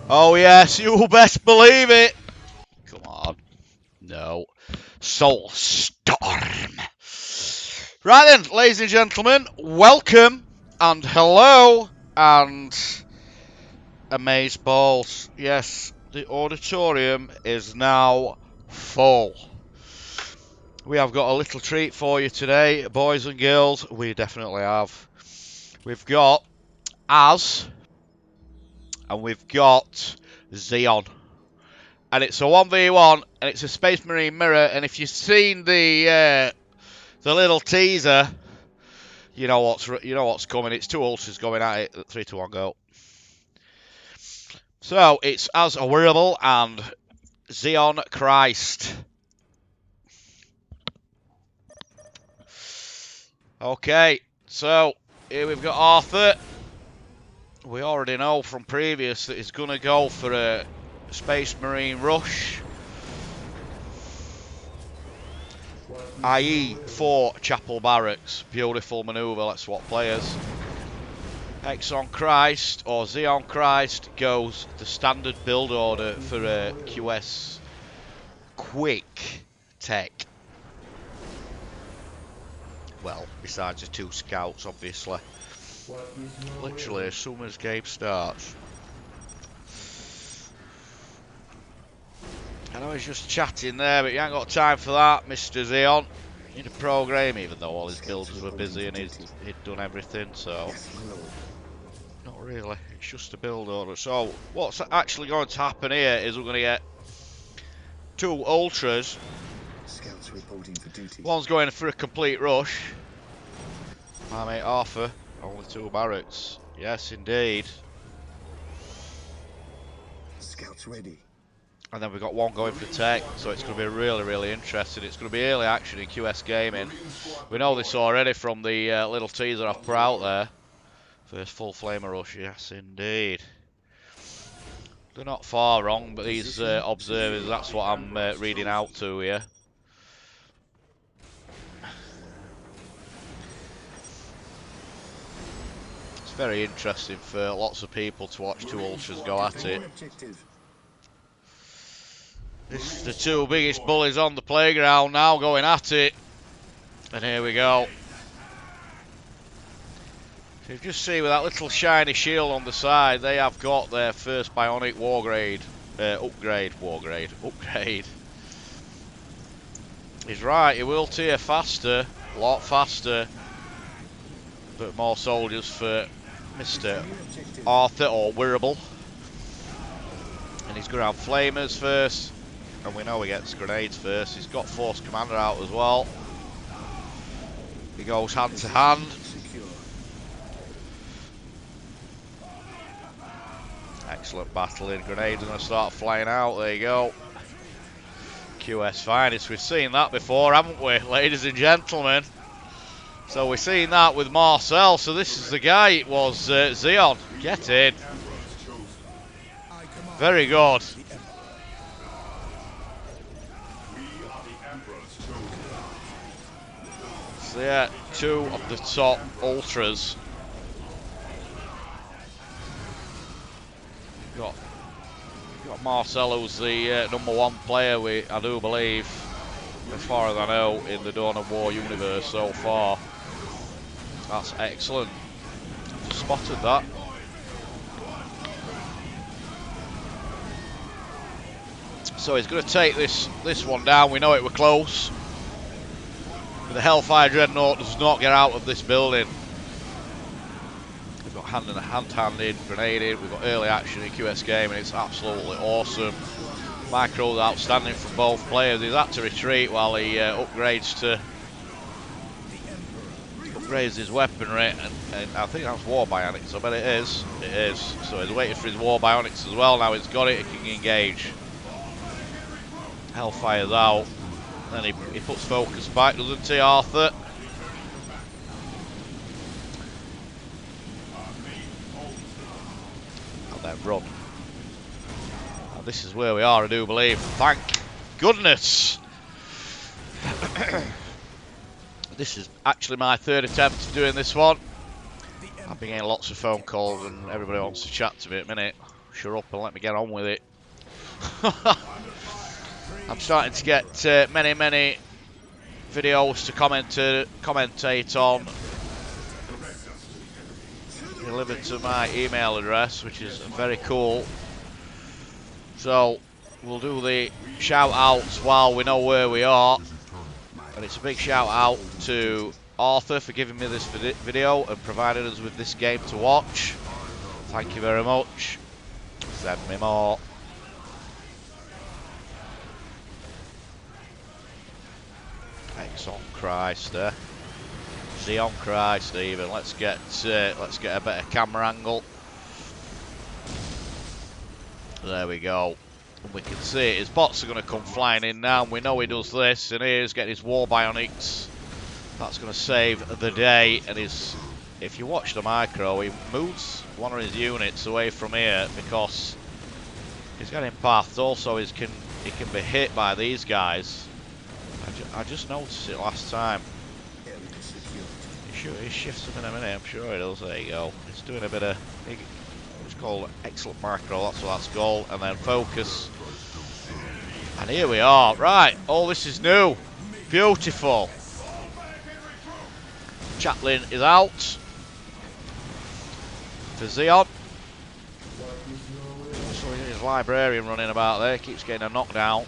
Oh yes, you best believe it. Come on. No. Soulstorm. Right then, ladies and gentlemen, welcome and hello and amaze balls. Yes, the auditorium is now full. We have got a little treat for you today, boys and girls. We definitely have. We've got Az and we've got Xeon. And it's a 1v1 and it's a Space Marine mirror. And if you've seen the little teaser, you know what's coming. It's two ultras going at it at 3-2-1 go. So it's Az a Wearable and Xeon Christ. Okay, so here we've got Arthur. We already know from previous that he's going to go for a Space Marine rush, i.e. for Chapel Barracks. Beautiful manoeuvre, let's swap players. Xeon Christ or Xeon Christ goes the standard build order for a QS Quick Tech. Well, besides the two scouts, obviously. Literally, as soon as game starts. I know he's just chatting there, but you ain't got time for that, Mr. Xeon. In a pro game, even though all his builders were busy and he'd done everything, so. Not really, it's just a build order. So, what's actually going to happen here is we're going to get two ultras. Scouts reporting for duty. One's going for a complete rush. My mate Arthur, only two barracks. Yes, indeed. Scouts ready. And then we've got one going for tech, so it's going to be really, really interesting. It's going to be early action in QS Gaming. We know this already from the little teaser I've put out there. First full flamer rush, yes, indeed. They're not far wrong, but these observers, that's what I'm reading out to here. It's very interesting for lots of people to watch two ultras go at it. This is the two biggest bullies on the playground now going at it. And here we go. So you just see with that little shiny shield on the side, they have got their first bionic upgrade. He's right, he will tier faster, a lot faster. But more soldiers for Mr. Arthur, or Wearable. And he's going to have flamers first. And we know he gets grenades first. He's got Force Commander out as well. He goes hand to hand. Excellent battling. Grenades are going to start flying out. There you go. QS finest. We've seen that before, haven't we, ladies and gentlemen? So we've seen that with Marcel. So this is the guy. It was Xeon. Get in. Very good. So yeah, two of the top ultras. Got Marcel, who's the #1 player, I do believe, as far as I know, in the Dawn of War universe so far. That's excellent. Spotted that. So he's going to take this one down. We know it were close. But the Hellfire Dreadnought does not get out of this building. We've got hand-handed, grenaded. We've got early action in QS game, and it's absolutely awesome. Micro's outstanding from both players. He's had to retreat while he upgrades his weaponry, and I think that's War Bionics. I bet it is. It is. So he's waiting for his War Bionics as well. Now he's got it. He can engage. Hellfire's out. Then he puts focus back, doesn't he, Arthur? And then run. And this is where we are, I do believe. Thank goodness. This is actually my third attempt of doing this one. I've been getting lots of phone calls and everybody wants to chat to me at the minute. shut up and let me get on with it. I'm starting to get many videos to commentate on delivered to my email address, which is very cool. So we'll do the shout outs while we know where we are. And it's a big shout out to Arthur for giving me this video and providing us with this game to watch. Thank you very much. Send me more. Xeon Christ there. Xeon Christ even. Let's get a better camera angle. There we go. And we can see it. His bots are going to come flying in now. And we know he does this. And here's getting his war bionics. That's going to save the day. And if you watch the micro, he moves one of his units away from here because he's getting pathed. Also, he can be hit by these guys. I just noticed it last time. He shifts them in a minute, I'm sure he does. There you go. He's doing a bit of... It's called excellent macro, that's what that's called. And then focus. And here we are. Right, all this is new. Beautiful. Chaplin is out. For Xeon. So his librarian running about there. Keeps getting a knockdown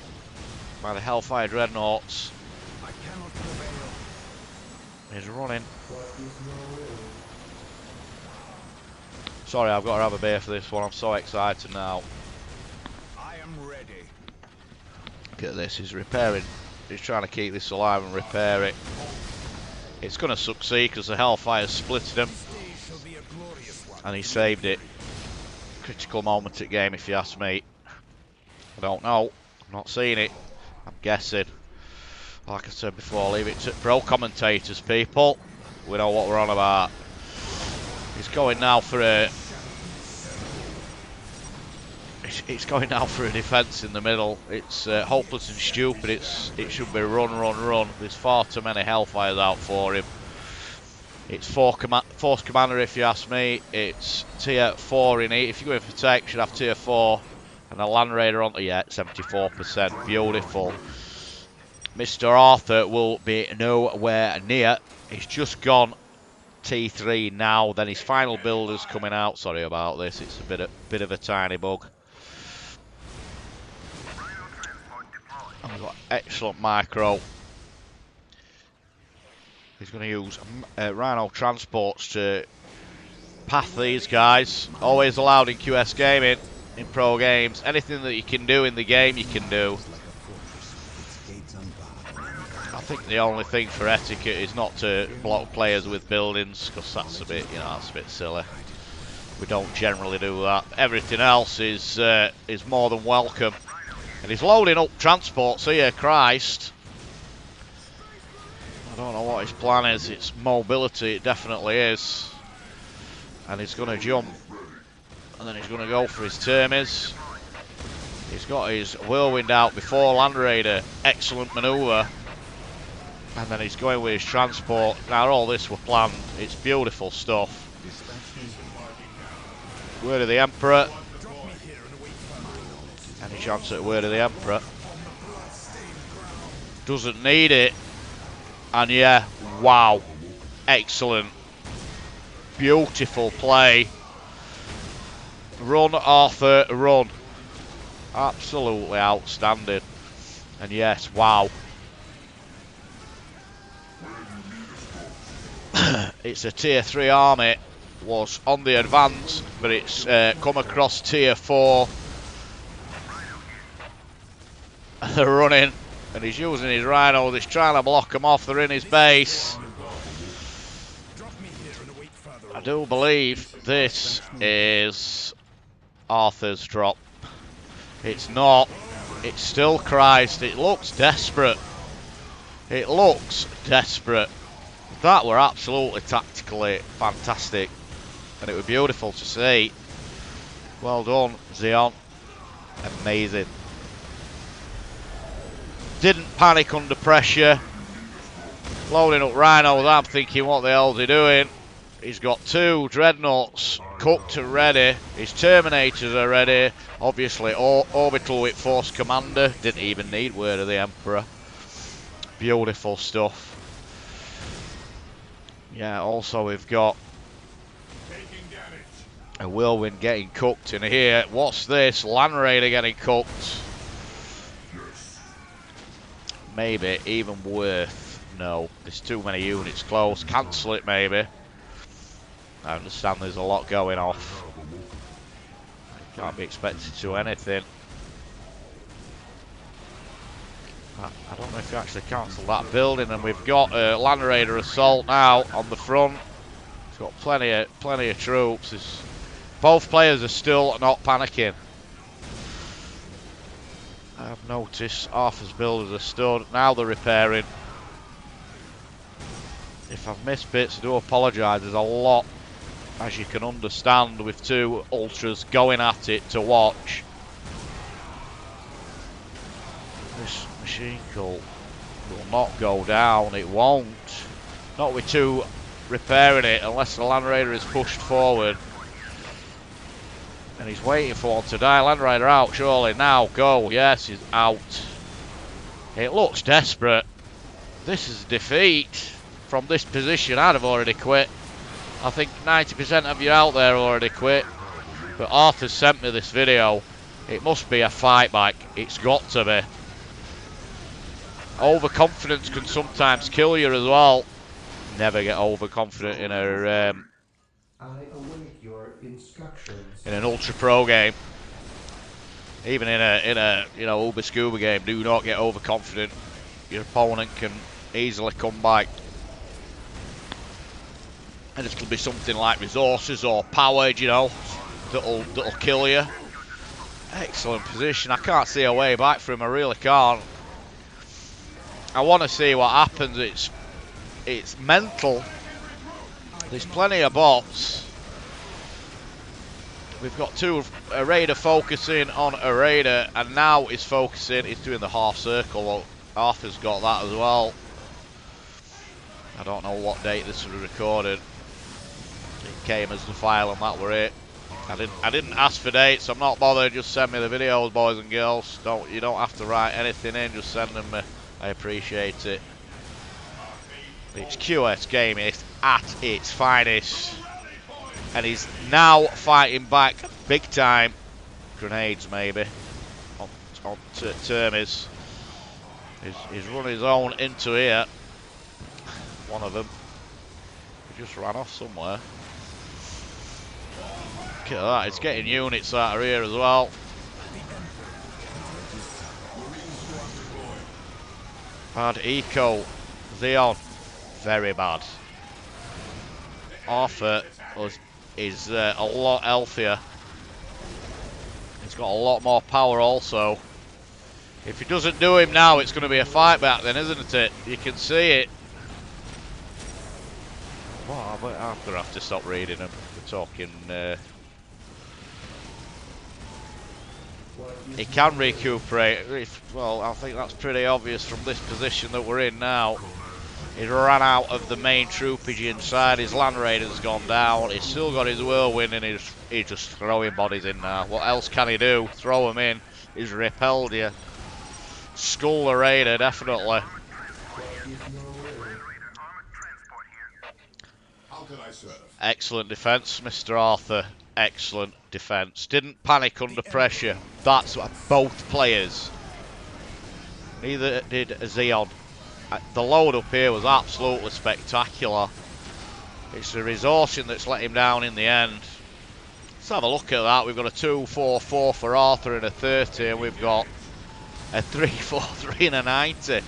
by the Hellfire Dreadnoughts. He's running. Sorry, I've got to have a beer for this one. I'm so excited now. I am ready. Look at this. He's repairing. He's trying to keep this alive and repair it. It's going to succeed because the Hellfire splitted him. And he saved it. Critical moment at game, if you ask me. I don't know. I'm not seeing it. I'm guessing. Like I said before, leave it to pro commentators, people. We know what we're on about. He's going now for a... It's going now for a defence in the middle. It's hopeless and stupid. It should be run. There's far too many Hellfires out for him. It's Force Commander, if you ask me. It's tier 4 in it. If you go in for tech, you should have tier 4. And a Land Raider onto, yeah, 74%. Beautiful. Mr. Arthur will be nowhere near. He's just gone T3 now. Then his final build is coming out. Sorry about this. It's a bit of a tiny bug. And we've got excellent micro. He's going to use Rhino transports to path these guys. Always allowed in QS gaming, in pro games. Anything that you can do in the game, you can do. I think the only thing for etiquette is not to block players with buildings, because that's a bit, that's a bit silly. We don't generally do that. Everything else is more than welcome. And he's loading up transports here, Christ. I don't know what his plan is. It's mobility, it definitely is. And he's going to jump. And then he's going to go for his Termies. He's got his Whirlwind out before Land Raider. Excellent manoeuvre. And then he's going with his transport. Now all this were planned. It's beautiful stuff. Word of the Emperor. Any chance at Word of the Emperor? Doesn't need it. And yeah, wow. Excellent. Beautiful play. Run, Arthur, run. Absolutely outstanding. And yes, wow. It's a tier 3 army. Was on the advance, but it's come across tier 4. They're running, and he's using his Rhino. He's trying to block them off. They're in his base. I do believe this is Arthur's drop. It's not. It's still Christ. It looks desperate. It looks desperate. That were absolutely tactically fantastic. And it was beautiful to see. Well done, Xeon. Amazing. Didn't panic under pressure. Loading up Rhinos, I'm thinking, what the hell's he doing? He's got 2 dreadnoughts cooked and ready. His Terminators are ready. Obviously, Orbital with Force Commander. Didn't even need Word of the Emperor. Beautiful stuff. Yeah, also we've got a Whirlwind getting cooked in here. What's this? Land Raider getting cooked. Maybe even worth. No, there's too many units close. Cancel it maybe. I understand there's a lot going off. Can't be expected to do anything. I don't know if you actually cancelled that building, and we've got a Land Raider assault now on the front. It's got plenty of troops. Both players are still not panicking. I've noticed Arthur's builders are stood. Now they're repairing. If I've missed bits, I do apologise. There's a lot, as you can understand, with 2 ultras going at it to watch. This machine cult will not go down. It won't. Not with 2 repairing it, unless the Land Raider is pushed forward. And he's waiting for one to die. Land Raider out, surely. Now, go. Yes, he's out. It looks desperate. This is defeat. From this position, I'd have already quit. I think 90% of you out there already quit. But Arthur sent me this video. It must be a fight back. It's got to be. Overconfidence can sometimes kill you as well. Never get overconfident in an Ultra Pro game. Even in a Uber Scuba game, do not get overconfident. Your opponent can easily come back. And it could be something like resources or power, that'll kill you. Excellent position. I can't see a way back for him. I really can't. I want to see what happens. It's mental. There's plenty of bots. We've got a Raider focusing on a Raider, and now he's doing the half circle. Arthur's got that as well. I don't know what date this was recorded. It came as the file, and that were it. I didn't ask for dates. I'm not bothered. Just send me the videos, boys and girls. You don't have to write anything in. Just send them me. I appreciate it. It's QS gaming at its finest, and he's now fighting back big time. Grenades maybe on Termis. He's run his own into here. One of them. He just ran off somewhere. Look at that. It's getting units out of here as well. Bad eco. Xeon. Very bad. Arthur is a lot healthier. He's got a lot more power also. If he doesn't do him now, it's going to be a fight back then, isn't it? You can see it. Well, I'm going to have to stop reading them. We're talking... he can recuperate. Well, I think that's pretty obvious from this position that we're in now. He ran out of the main troopage inside. His Land Raider's gone down. He's still got his Whirlwind, and he's just throwing bodies in now. What else can he do? Throw them in. He's repelled you. Skull the Raider, definitely. Excellent defence, Mr. Arthur. Excellent defence. Didn't panic under pressure. That's what both players. Neither did Xeon. The load up here was absolutely spectacular. It's the resourcing that's let him down in the end. Let's have a look at that. We've got a 2-4-4 for Arthur and a 30, and we've got a 3-4-3 and a 90.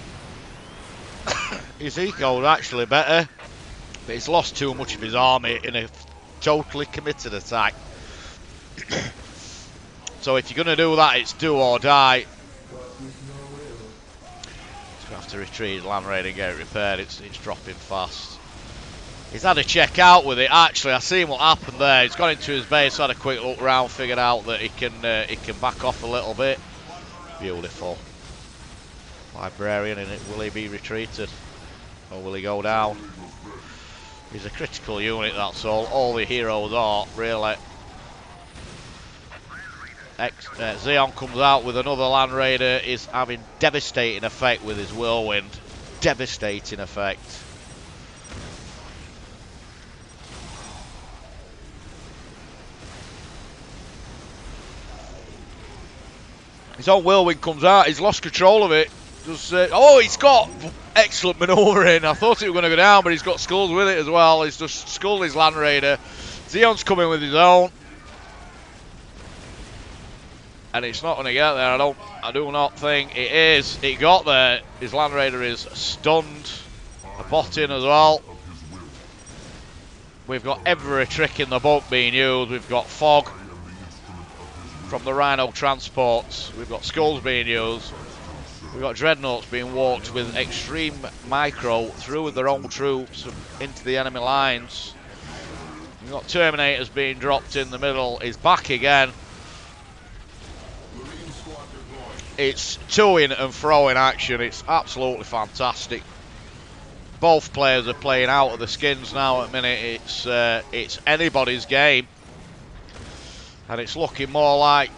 His eco's actually better, but he's lost too much of his army in a totally committed attack. So if you're going to do that, it's do or die. Have to retreat, Land Raider, and get it repaired. It's dropping fast. He's had a check out with it. Actually, I seen what happened there. He's gone into his base, had a quick look around, figured out that he can back off a little bit. Beautiful. Librarian in it. Will he be retreated, or will he go down? He's a critical unit, that's all the heroes are, really. Xeon comes out with another Land Raider, is having devastating effect with his whirlwind. Devastating effect. His own whirlwind comes out, he's lost control of it. Oh, he's got excellent manoeuvring. I thought it was going to go down, but he's got skulls with it as well. He's just skulled his Land Raider. Xeon's coming with his own. And it's not going to get there. I do not think it is. It got there. His Land Raider is stunned. A bot in as well. We've got every trick in the book being used. We've got fog from the Rhino transports. We've got skulls being used. We've got dreadnoughts being walked with extreme micro through with their own troops into the enemy lines. We've got Terminators being dropped in the middle. He's back again. It's to-ing and fro-ing action. It's absolutely fantastic. Both players are playing out of the skins now at the minute. It's anybody's game. And it's looking more like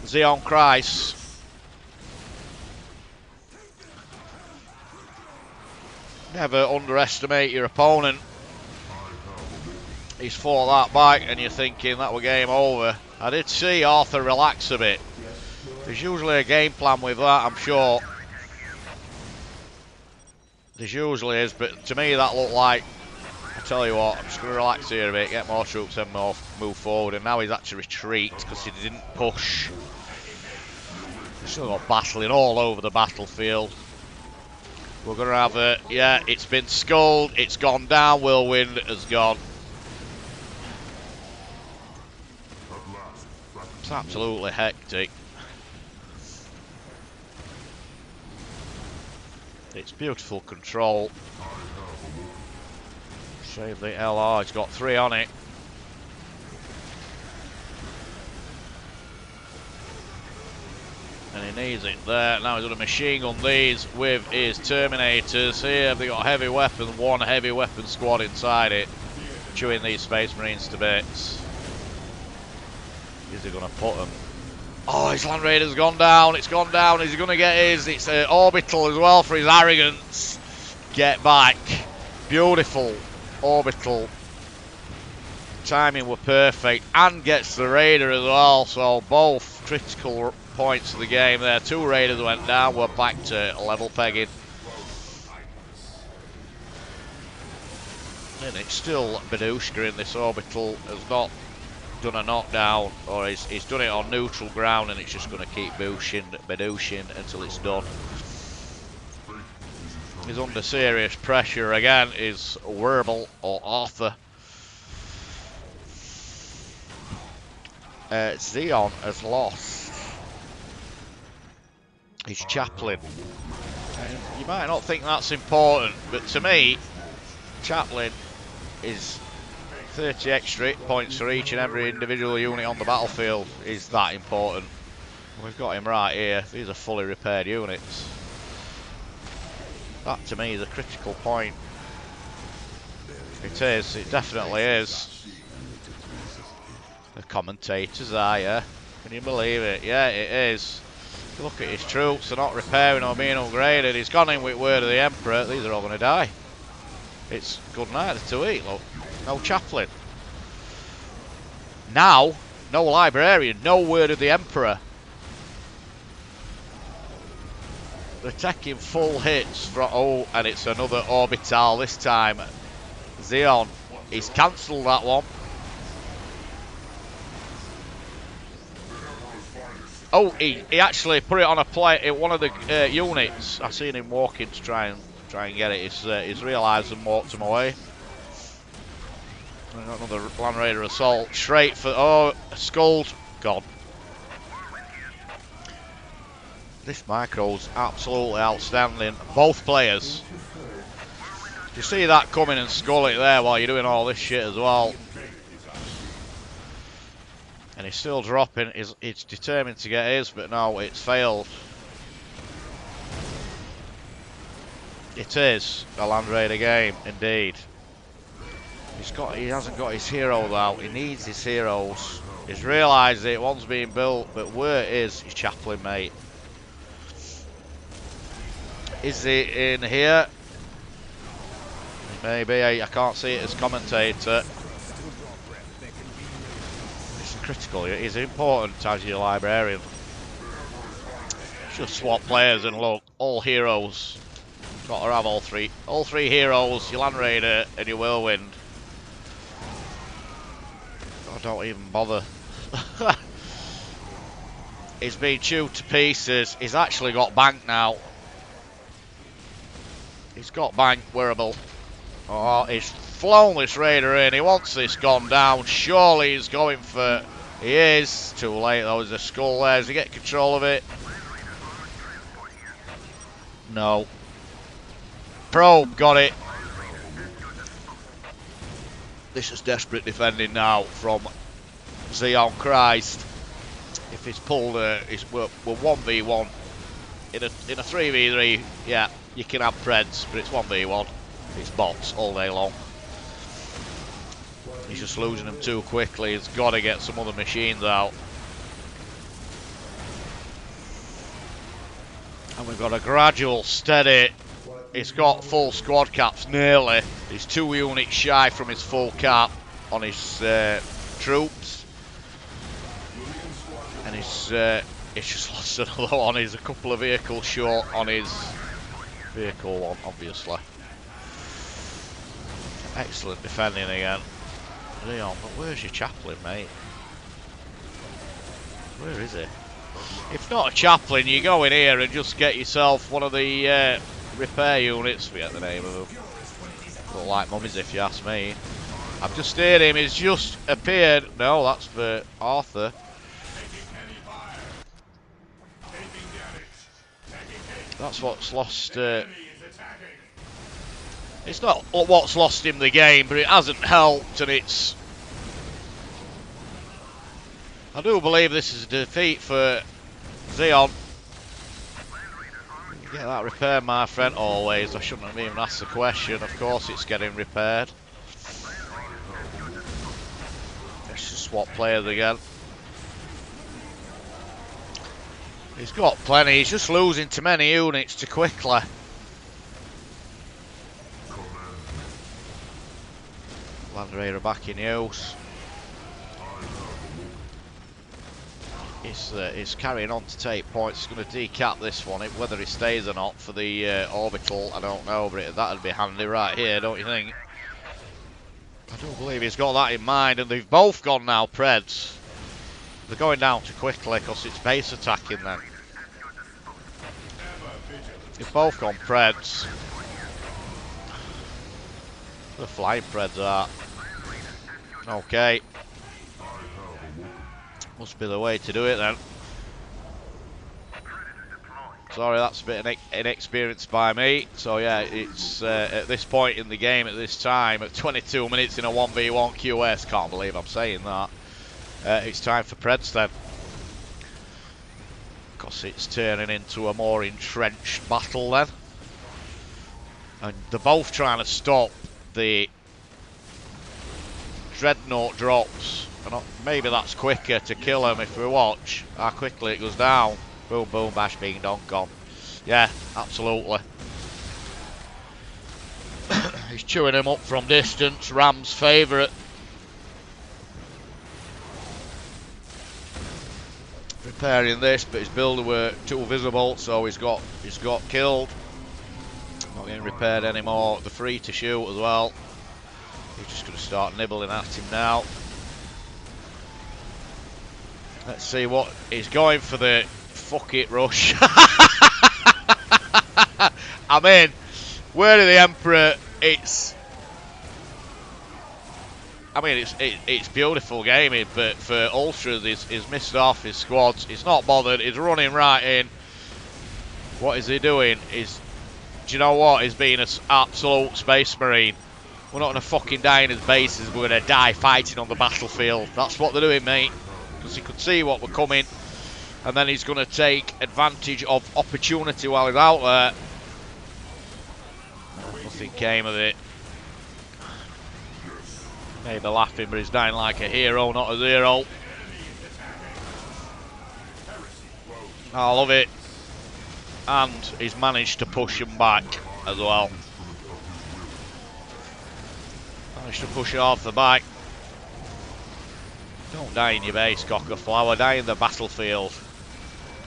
Xeon Christ. Never underestimate your opponent. He's fought that back and you're thinking that were game over. I did see Arthur relax a bit. There's usually a game plan with that, I'm sure. There usually is, but to me that looked like, I tell you what, I'm just going to relax here a bit, get more troops and move forward, and now he's actually retreat because he didn't push. He's still got battling all over the battlefield. We're going to have a, yeah, it's been sculled, it's gone down, whirlwind has gone. It's absolutely hectic. It's beautiful control. Save the LR, he's got 3 on it. And he needs it there. Now he's going to machine gun these with his Terminators. Here they've got heavy weapons, 1 heavy weapon squad inside it. Chewing these Space Marines to bits. Is he going to put them? Oh, his Land Raider's gone down. It's gone down. Is he going to get his? It's orbital as well for his arrogance. Get back. Beautiful. Orbital. Timing were perfect. And gets the Raider as well. So both critical points of the game there. 2 Raiders went down. We're back to level pegging. And it's still Badushka in this orbital. Has not done a knockdown, or he's done it on neutral ground, and it's just going to keep Badushing until it's done. He's under serious pressure again, is Werble or Arthur. Xeon has lost his chaplain. You might not think that's important, but to me, chaplain is 30 extra hit points for each and every individual unit on the battlefield is that important. We've got him right here. These are fully repaired units. That to me is a critical point. It is, it definitely is. The commentators are, yeah. Can you believe it? Yeah, it is. Look at his troops, they're not repairing or being upgraded. He's gone in with word of the Emperor. These are all going to die. It's good night to eat, look. No chaplain. Now, no librarian, no word of the Emperor. They're taking full hits from, oh, and it's another orbital this time. Xeon, he's cancelled that one. Oh, he actually put it on a plate in one of the units. I seen him walking to try and get it. He's realised and walked him away. Another Land Raider assault straight for, oh, Skulls gone. This micro's absolutely outstanding. Both players. You see that coming and skull it there while you're doing all this shit as well. And he's still dropping. He's determined to get his, but no, it's failed. It is a Land Raider game, indeed. He hasn't got his hero though. He needs his heroes. He's realised it. One's being built, but where is his chaplain, mate? Is he in here? Maybe. I can't see it as commentator. It's critical. He's important as your librarian. Just swap players and look, all heroes. Got to have all three heroes, your Land Raider and your Whirlwind. Oh, don't even bother. He's been chewed to pieces. He's actually got bank now. He's got bank wearable. Oh, he's flown this Raider in. He wants this gone down. Surely he's going for... He is. Too late though, there's a skull there. Does he get control of it? No. Probe, got it. This is desperate defending now from Xeon. Christ. If he's pulled, we're 1v1. In a 3v3, yeah, you can have Preds, but it's 1v1. It's bots all day long. He's just losing them too quickly. He's got to get some other machines out. And we've got a gradual, steady. He's got full squad caps, nearly. He's 2 units shy from his full cap on his troops. And he's just lost another one. He's a couple of vehicles short on his vehicle one, obviously. Excellent defending again. Leon, but where's your chaplain, mate? Where is he? If not a chaplain, you go in here and just get yourself one of the repair units. Forget the name of them. Look like mummies if you ask me. I've just heard him, he's just appeared. No, that's for Arthur. That's what's lost. It's not what's lost him the game, but it hasn't helped, and it's... I do believe this is a defeat for Xeon. Get that repaired, my friend. Always. I shouldn't have even asked the question. Of course it's getting repaired. Let's just swap players again. He's got plenty. He's just losing too many units too quickly. Land Raider back in use. He's carrying on to take points. He's going to decap this one. Whether he stays or not for the orbital, I don't know, but that'd be handy right here, don't you think? I do believe he's got that in mind, and they've both gone now, Preds. They're going down too quickly because it's base attacking then. They've both gone Preds. The flying Preds are. Okay. Must be the way to do it then. Sorry, that's a bit inexperienced by me. So yeah, it's at this point in the game, at this time, at 22 minutes in a 1v1 QS, can't believe I'm saying that. It's time for Preds then. Because it's turning into a more entrenched battle then. And they're both trying to stop the Dreadnought drops. Maybe that's quicker to kill him if we watch how quickly it goes down. Boom, boom, bash, bing, dong, gone. Yeah, absolutely. He's chewing him up from distance. Ram's favourite. Repairing this, but his builder were too visible, so he's got killed. Not getting repaired anymore. They're free to shoot as well. He's just going to start nibbling at him now. Let's see what he's going for. The fuck it rush. I mean, word of the Emperor, it's beautiful gaming, but for Ultras, he's missed off his squads. He's not bothered. He's running right in. What is he doing? Do you know what? He's being an absolute space marine. We're not going to fucking die in his bases. We're going to die fighting on the battlefield. That's what they're doing, mate. Because he could see what we're coming, and then he's going to take advantage of opportunity while he's out there. nothing came of it. Maybe laughing, but he's dying like a hero, not a zero. I love it. And he's managed to push him back as well. Managed to push it off the back. Don't die in your base, cocker flower. Die in the battlefield.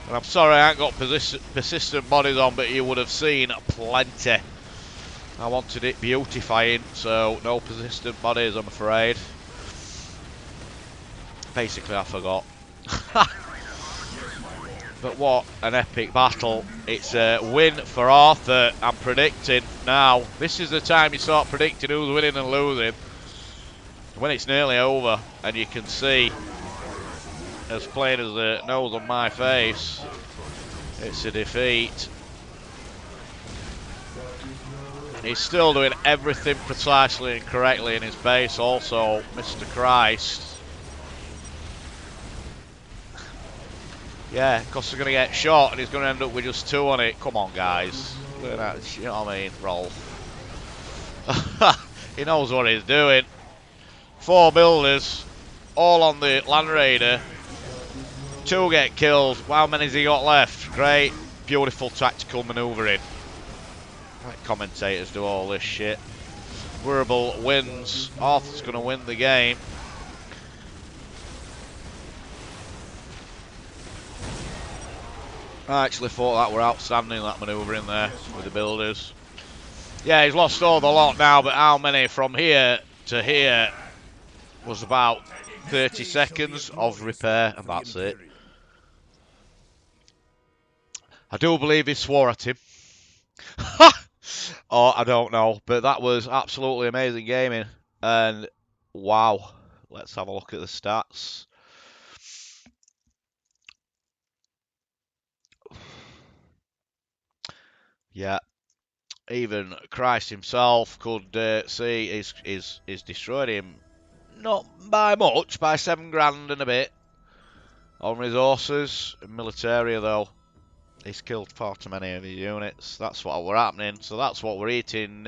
And I'm sorry I ain't got persistent bodies on, but you would have seen plenty. I wanted it beautifying, so no persistent bodies, I'm afraid. Basically, I forgot. But what an epic battle. It's a win for Arthur. I'm predicting now. This is the time you start predicting who's winning and losing. When it's nearly over, and you can see, as plain as the nose on my face, it's a defeat. He's still doing everything precisely and correctly in his base also, Mr. Christ. Yeah, because they're going to get shot and he's going to end up with just 2 on it. Come on, guys. Look at that, you know what I mean? Roll. He knows what he's doing. 4 builders, all on the Land Raider. 2 get killed. How many has he got left? Great. Beautiful tactical manoeuvring. Like commentators do all this shit. Wirral wins. Arthur's going to win the game. I actually thought that were outstanding, that manoeuvre in there with the builders. Yeah, he's lost all the lot now, but how many from here to here was about 30 seconds of repair, and that's it. I do believe he swore at him. Or I don't know, but that was absolutely amazing gaming. And wow, let's have a look at the stats. Yeah, even Christ himself could see he's destroyed him. Not by much, by 7 grand and a bit. On resources, military though, he's killed far too many of his units. That's what we're happening. So that's what we're eating.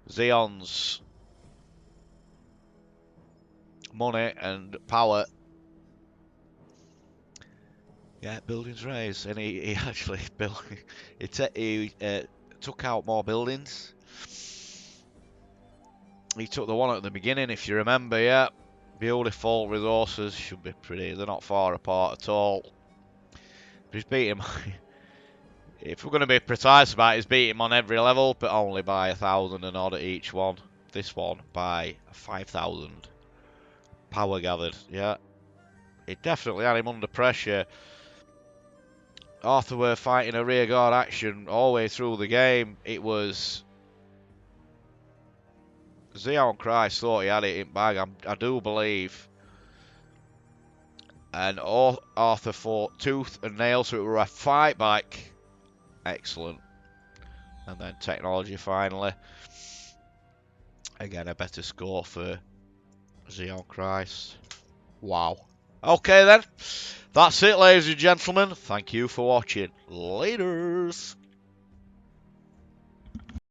Xeon's money and power. Yeah, buildings raised, and he actually built. He took out more buildings. He took the one at the beginning, if you remember. Yeah, beautiful resources. Should be pretty. They're not far apart at all. But he's beat him. If we're going to be precise about it, he's beat him on every level, but only by 1,000 and odd at each one. This one by 5,000 power gathered. Yeah, it definitely had him under pressure. Arthur were fighting a rearguard action all the way through the game. It was Xeon Christ thought he had it in bag. I do believe. And Arthur fought tooth and nail, so it were a fight back. Excellent. And then technology finally. Again, a better score for Xeon Christ. Wow. Okay then. That's it, ladies and gentlemen. Thank you for watching. Laters.